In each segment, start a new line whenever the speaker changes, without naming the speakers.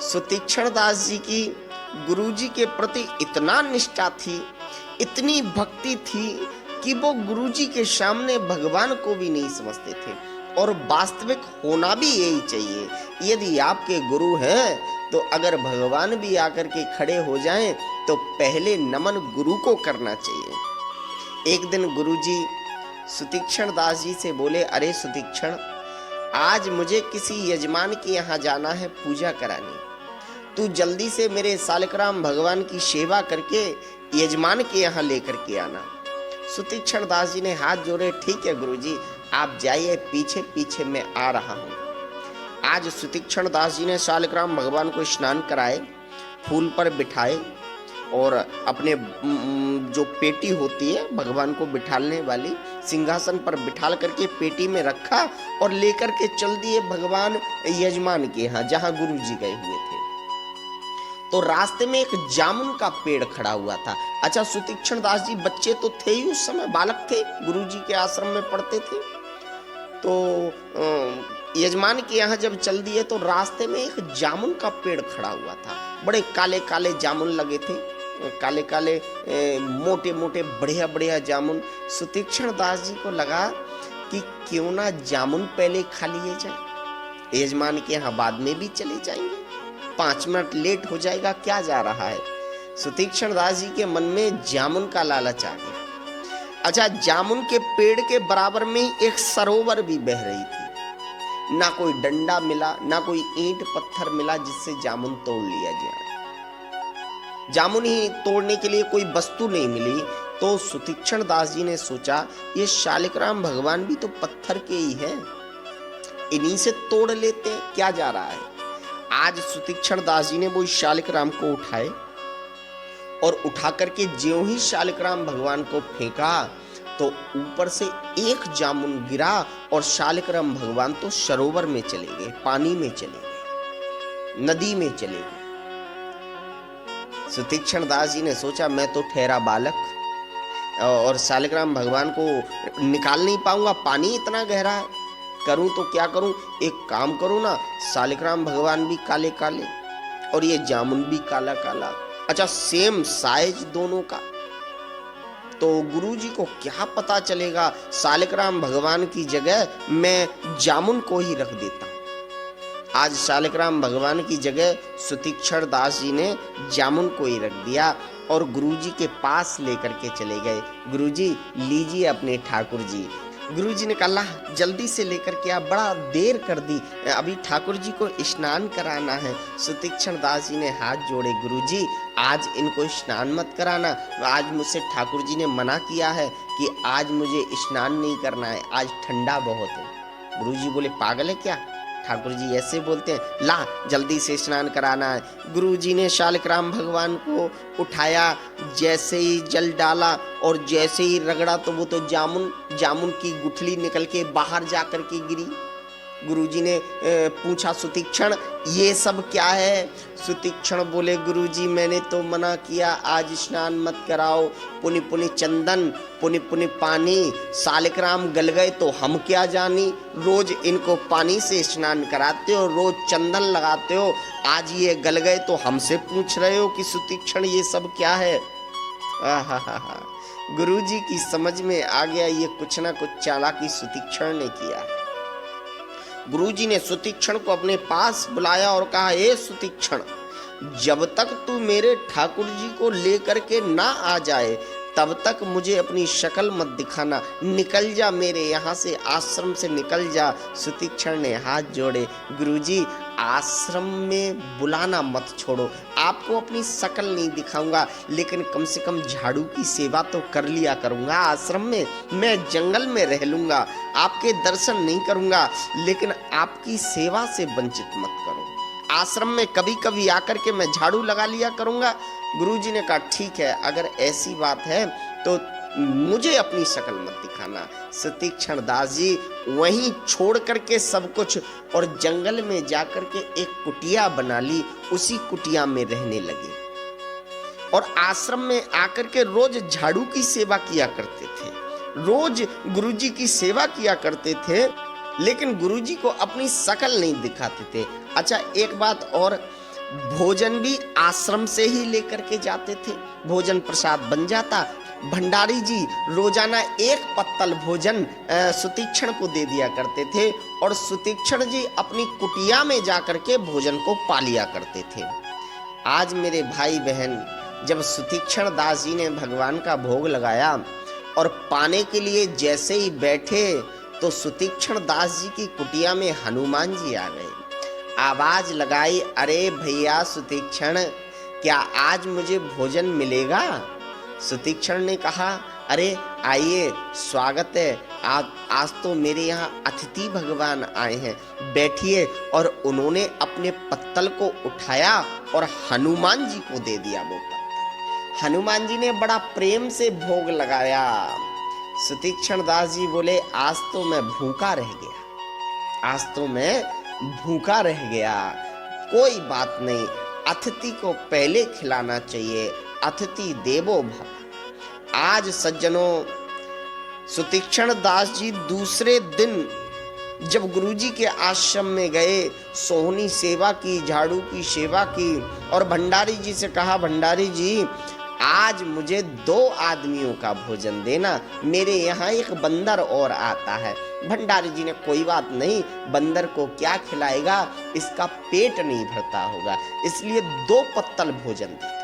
सुतीक्षण दास जी की गुरुजी के प्रति इतना निष्ठा थी, इतनी भक्ति थी कि वो गुरुजी के सामने भगवान को भी नहीं समझते थे। और वास्तविक होना भी यही चाहिए। यदि आपके गुरु हैं तो अगर भगवान भी आकर के खड़े हो जाएं तो पहले नमन गुरु को करना चाहिए। एक दिन गुरुजी सुतीक्षण दास जी से बोले, अरे सुतीक्षण, आज मुझे किसी यजमान के यहाँ जाना है पूजा कराने, तू जल्दी से मेरे सालकराम भगवान की सेवा करके यजमान के यहाँ लेकर के आना। सुतीक्षण दास जी ने हाथ जोड़े, ठीक है गुरुजी, आप जाइए, पीछे पीछे मैं आ रहा हूँ। आज सुतीक्षण दास जी ने सालकराम भगवान को स्नान कराए, फूल पर बिठाए और अपने जो पेटी होती है भगवान को बिठाने वाली, सिंहासन पर बिठाल करके पेटी में रखा और लेकर के चल दिए भगवान यजमान के यहाँ जहाँ गुरुजी गए हुए थे। तो रास्ते में एक जामुन का पेड़ खड़ा हुआ था। अच्छा, सुतीक्षण दास जी बच्चे तो थे ही, उस समय बालक थे, गुरुजी के आश्रम में पढ़ते थे। तो यजमान के यहाँ जब चल दिए तो रास्ते में एक जामुन का पेड़ खड़ा हुआ था। बड़े काले काले जामुन लगे थे, काले काले मोटे मोटे बढ़िया बढ़िया जामुन। सुतीक्षण दास जी को लगा कि क्यों ना जामुन पहले खा लिए जाए, यजमान के यहाँ बाद में भी चले जाएंगे, 5 मिनट लेट हो जाएगा, क्या जा रहा है। सुतीक्षण दास जी के मन में जामुन का लालच आ गया। अच्छा, जामुन के पेड़ के बराबर में एक सरोवर भी बह रही थी। ना कोई डंडा मिला, ना कोई ईंट पत्थर मिला जिससे जामुन तोड़ लिया जाए। जामुन ही तोड़ने के लिए कोई वस्तु नहीं मिली। तो सुतीक्षण दास जी ने सोचा, ये शालिग्राम भगवान भी तो पत्थर के ही हैं, इन्हीं से तोड़ लेते, क्या जा रहा है। आज सुतीक्षण दास जी ने वो शालिग्राम को उठाए और उठा करके ज्यों ही शालिग्राम भगवान को फेंका तो ऊपर से एक जामुन गिरा और शालिग्राम भगवान तो सरोवर में चले गए, पानी में चले गए, नदी में चले गए। सुतीक्षण दास जी ने सोचा, मैं तो ठहरा बालक और शालिग्राम भगवान को निकाल नहीं पाऊंगा, पानी इतना गहरा है, करूं तो क्या करूं। एक काम करूं ना, शालिग्राम भगवान भी काले काले और ये जामुन भी काला काला, अच्छा सेम साइज दोनों का, तो गुरुजी को क्या पता चलेगा। शालिग्राम भगवान की जगह मैं जामुन को ही रख देता हूं। आज शालिग्राम भगवान की जगह सुतीक्षण दास जी ने जामुन को ही रख दिया और गुरुजी के पास लेकर के चले गए। गुरुजी लीजिए अपने ठाकुर जी। गुरुजी ने कहा, जल्दी से लेकर के आ, बड़ा देर कर दी, अभी ठाकुर जी को स्नान कराना है। सुतीक्षण दास जी ने हाथ जोड़े, गुरुजी आज इनको स्नान मत कराना, आज मुझसे ठाकुर जी ने मना किया है कि आज मुझे स्नान नहीं करना है, आज ठंडा बहुत है। गुरुजी बोले, पागल है क्या, ठाकुर जी ऐसे बोलते हैं, ला जल्दी से स्नान कराना है। गुरुजी ने शालिग्राम भगवान को उठाया, जैसे ही जल डाला और जैसे ही रगड़ा तो वो तो जामुन की गुठली निकल के बाहर जा कर के गिरी। गुरुजी ने पूछा, सुतीक्षण ये सब क्या है। सुतीक्षण बोले, गुरुजी मैंने तो मना किया, आज स्नान मत कराओ, पुनि पुनि चंदन, पुनि पुनि पानी, शालिग्राम गल गए तो हम क्या जानी, रोज इनको पानी से स्नान कराते हो, रोज चंदन लगाते हो, आज ये गल गए तो हमसे पूछ रहे हो कि सुतीक्षण ये सब क्या है। आहा, गुरुजी की समझ में आ गया, ये कुछ ना कुछ चालाकी सुतीक्षण ने किया। गुरुजी ने सुतीक्षण को अपने पास बुलाया और कहा, हे सुतीक्षण, जब तक तू मेरे ठाकुर जी को लेकर के ना आ जाए तब तक मुझे अपनी शक्ल मत दिखाना, निकल जा मेरे यहाँ से, आश्रम से निकल जा। सुतीक्षण ने हाथ जोड़े, गुरुजी आश्रम में बुलाना मत छोड़ो, आपको अपनी शक्ल नहीं दिखाऊंगा, लेकिन कम से कम झाड़ू की सेवा तो कर लिया करूंगा आश्रम में, मैं जंगल में रह लूंगा, आपके दर्शन नहीं करूंगा, लेकिन आपकी सेवा से वंचित मत करो, आश्रम में कभी कभी आकर के मैं झाड़ू लगा लिया करूंगा। गुरुजी ने कहा, ठीक है, अगर ऐसी बात है तो मुझे अपनी शक्ल मत दिखाना। सुतीक्षण दास जी वहीं छोड़ करके सब कुछ और जंगल में जाकर के एक कुटिया बना ली, उसी कुटिया में रहने लगे और आश्रम में आकर के रोज झाड़ू की सेवा किया करते थे, रोज गुरुजी की सेवा किया करते थे, लेकिन गुरुजी को अपनी शक्ल नहीं दिखाते थे। अच्छा, एक बात और, भोजन भी आश्रम से ही लेकर के जाते थे, भोजन प्रसाद बन जाता। भंडारी जी रोजाना एक पत्तल भोजन सुतीक्षण को दे दिया करते थे और सुतीक्षण जी अपनी कुटिया में जाकर के भोजन को पा लिया करते थे। आज मेरे भाई बहन, जब सुतीक्षण दास जी ने भगवान का भोग लगाया और पाने के लिए जैसे ही बैठे तो सुतीक्षण दास जी की कुटिया में हनुमान जी आ गए। आवाज लगाई, अरे भैया सुतीक्षण, क्या आज मुझे भोजन मिलेगा? सुतीक्षण ने कहा, अरे आइए, स्वागत है, आज तो मेरे यहाँ अतिथि भगवान आए हैं, बैठिए। और उन्होंने अपने पत्तल को उठाया और हनुमान जी को दे दिया वो पत्तल। हनुमान जी ने बड़ा प्रेम से भोग लगाया। सुतीक्षण दास जी बोले, आज तो मैं भूखा रह गया, आज तो मैं भूखा रह गया। कोई बात नहीं, अतिथि को पहले खिलाना चाहिए, अतिथि देवो भव। आज सज्जनों, सुतीक्षण दास जी दूसरे दिन जब गुरुजी के आश्रम में गए, सोहनी सेवा की, झाड़ू की सेवा की और भंडारी जी से कहा, भंडारी जी आज मुझे 2 आदमियों का भोजन देना, मेरे यहाँ एक बंदर और आता है। भंडारी जी ने, कोई बात नहीं, बंदर को क्या खिलाएगा, इसका पेट नहीं भरता होगा, इसलिए 2 पत्तल भोजन दे।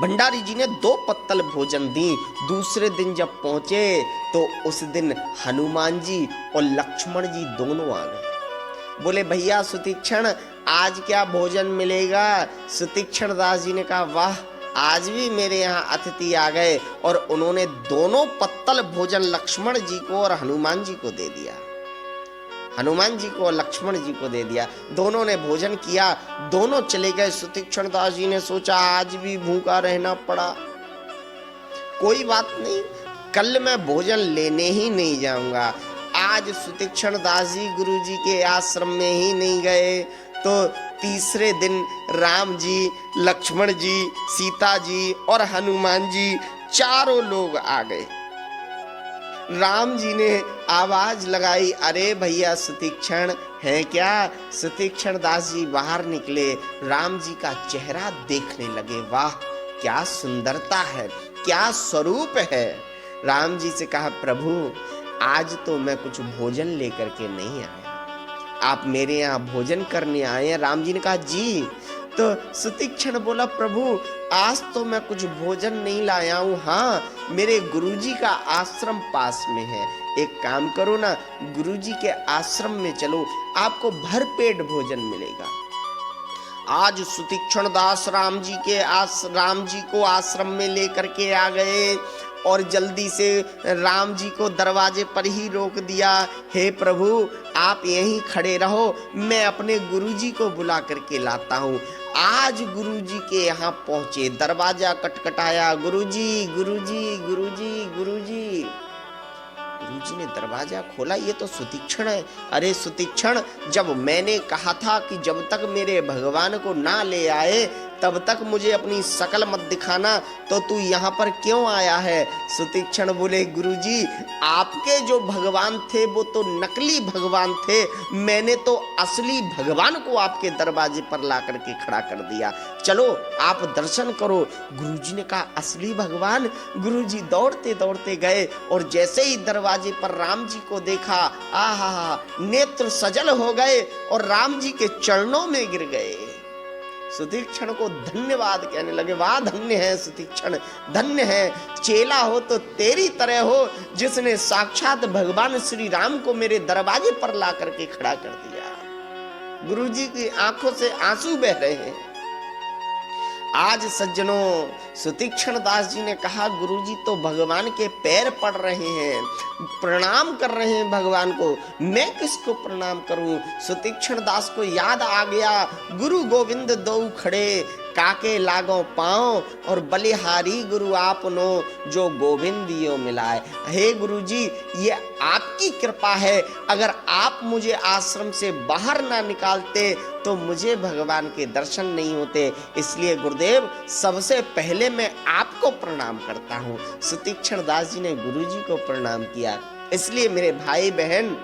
भंडारी जी ने 2 पत्तल भोजन दी। दूसरे दिन जब पहुंचे तो उस दिन हनुमान जी और लक्ष्मण जी दोनों आ गए। बोले, भैया सुतीक्षण, आज क्या भोजन मिलेगा? सुतीक्षण दास जी ने कहा, वाह, आज भी मेरे यहाँ अतिथि आ गए। और उन्होंने दोनों पत्तल भोजन लक्ष्मण जी को और हनुमान जी को दे दिया। हनुमान जी को और लक्ष्मण जी को दे दिया। दोनों ने भोजन किया, दोनों चले गए। सुतीक्षण दास जी ने सोचा, आज भी भूखा रहना पड़ा, कोई बात नहीं, कल मैं भोजन लेने ही नहीं जाऊंगा। आज सुतीक्षण दास जी गुरु जी के आश्रम में ही नहीं गए तो तीसरे दिन राम जी, लक्ष्मण जी, सीता जी और हनुमान जी चारों लोग आ गए। राम जी ने आवाज लगाई, अरे भैया सुतीक्षण है क्या? सुतीक्षण दास जी बाहर निकले, राम जी का चेहरा देखने लगे, वाह क्या सुंदरता है, क्या स्वरूप है। राम जी से कहा, प्रभु आज तो मैं कुछ भोजन लेकर के नहीं आया, आप मेरे यहाँ भोजन करने आए हैं। राम जी ने कहा, जी। तो सुतीक्षण बोला, प्रभु आज तो मैं कुछ भोजन नहीं लाया हूँ, हाँ मेरे गुरुजी का आश्रम पास में है, एक काम करो ना, गुरुजी के आश्रम में चलो, आपको भरपेट भोजन मिलेगा। आज सुतीक्षण दास राम जी को आश्रम में लेकर के आ गए और जल्दी से राम जी को दरवाजे पर ही रोक दिया। हे प्रभु, आप यहीं खड़े रहो, मैं अपने गुरुजी को बुला करके लाता हूँ। आज गुरुजी के यहाँ पहुंचे, दरवाजा खटखटाया, गुरुजी गुरुजी गुरुजी गुरुजी। गुरुजी ने दरवाजा खोला, ये तो सुतीक्षण है। अरे सुतीक्षण, जब मैंने कहा था कि जब तक मेरे भगवान को ना ले आए तब तक मुझे अपनी शकल मत दिखाना, तो तू यहाँ पर क्यों आया है? सुतीक्षण बोले, गुरुजी आपके जो भगवान थे वो तो नकली भगवान थे, मैंने तो असली भगवान को आपके दरवाजे पर ला करके खड़ा कर दिया, चलो आप दर्शन करो। गुरुजी ने कहा, असली भगवान? गुरुजी दौड़ते दौड़ते गए और जैसे ही दरवाजे पर राम जी को देखा, आहा, नेत्र सजल हो गए और राम जी के चरणों में गिर गए। सुतीक्षण को धन्यवाद कहने लगे, वाह धन्य है सुतीक्षण, धन्य है, चेला हो तो तेरी तरह हो, जिसने साक्षात भगवान श्री राम को मेरे दरवाजे पर ला करके खड़ा कर दिया। गुरुजी की आंखों से आंसू बह रहे हैं। आज सज्जनों, सुतीक्षण दास जी ने कहा, गुरुजी तो भगवान के पैर पड़ रहे हैं, प्रणाम कर रहे हैं भगवान को, मैं किसको प्रणाम करूं? सुतीक्षण दास को याद आ गया, गुरु गोविंद दो खड़े, काके लागो पांव और बलिहारी गुरु आपनो, जो गोविंदियो मिलाए। हे गुरुजी, ये आपकी कृपा है, अगर आप मुझे आश्रम से बाहर ना निकालते तो मुझे भगवान के दर्शन नहीं होते, इसलिए गुरुदेव सबसे पहले मैं आपको प्रणाम करता हूँ। सुतीक्षण दास जी ने गुरुजी को प्रणाम किया। इसलिए मेरे भाई बहन,